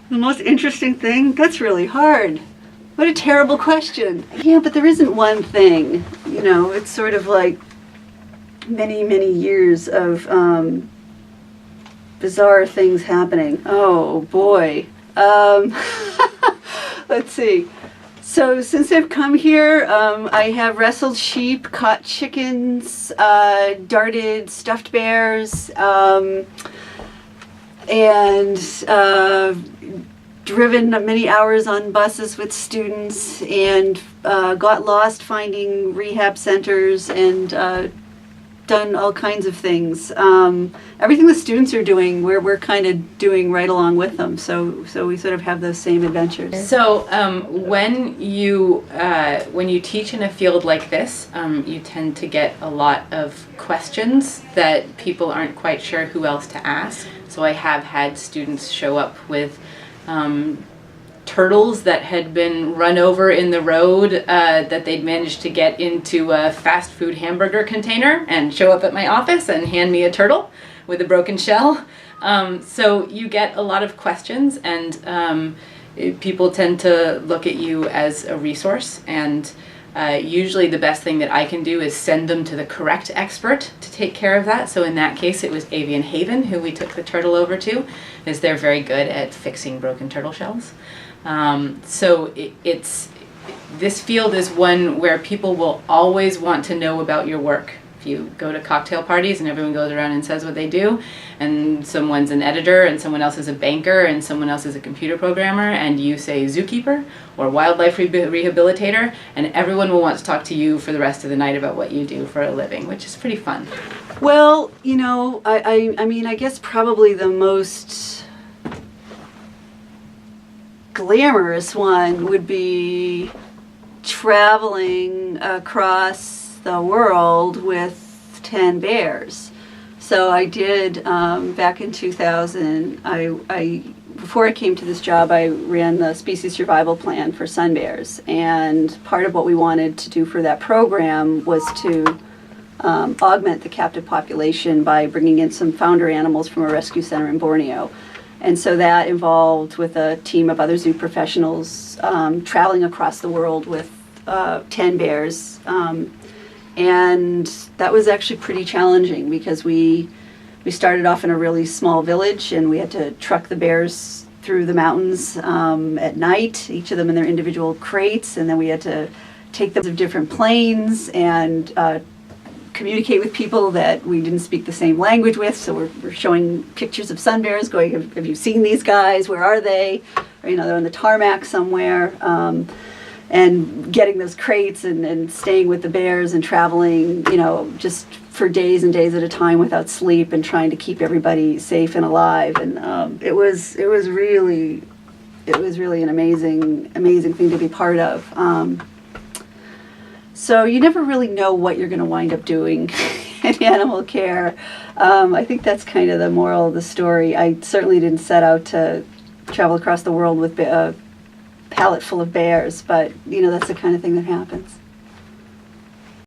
The most interesting thing? That's really hard. What a terrible question. Yeah, but there isn't one thing. You know, it's sort of like many, many years of bizarre things happening. Oh, boy. Let's see. So since I've come here, I have wrestled sheep, caught chickens, darted stuffed bears, and driven many hours on buses with students, and got lost finding rehab centers, and done all kinds of things. Everything the students are doing, we're kind of doing right along with them. So we sort of have those same adventures. So when you teach in a field like this, you tend to get a lot of questions that people aren't quite sure who else to ask. So I have had students show up with turtles that had been run over in the road that they'd managed to get into a fast food hamburger container and show up at my office and hand me a turtle with a broken shell. So you get a lot of questions, and people tend to look at you as a resource, and usually the best thing that I can do is send them to the correct expert to take care of that. So in that case it was Avian Haven, who we took the turtle over to, as they're very good at fixing broken turtle shells. So this field is one where people will always want to know about your work. If you go to cocktail parties and everyone goes around and says what they do, and someone's an editor and someone else is a banker and someone else is a computer programmer, and you say zookeeper or wildlife rehabilitator, and everyone will want to talk to you for the rest of the night about what you do for a living, which is pretty fun. Well, you know, I mean, I guess probably the most glamorous one would be traveling across the world with 10 bears. So I did, back in 2000, before I came to this job, I ran the species survival plan for sun bears, and part of what we wanted to do for that program was to augment the captive population by bringing in some founder animals from a rescue center in Borneo. And so that involved, with a team of other zoo professionals, traveling across the world with 10 bears. And that was actually pretty challenging, because we started off in a really small village, and we had to truck the bears through the mountains at night, each of them in their individual crates, and then we had to take them to different planes and communicate with people that we didn't speak the same language with. So we're showing pictures of sun bears, going, have you seen these guys? Where are they? Or, you know, they're on the tarmac somewhere. And getting those crates and staying with the bears and traveling, you know, just for days and days at a time without sleep, and trying to keep everybody safe and alive. And it was really an amazing thing to be part of. So you never really know what you're going to wind up doing in animal care. I think that's kind of the moral of the story. I certainly didn't set out to travel across the world with a pallet full of bears, but you know, that's the kind of thing that happens.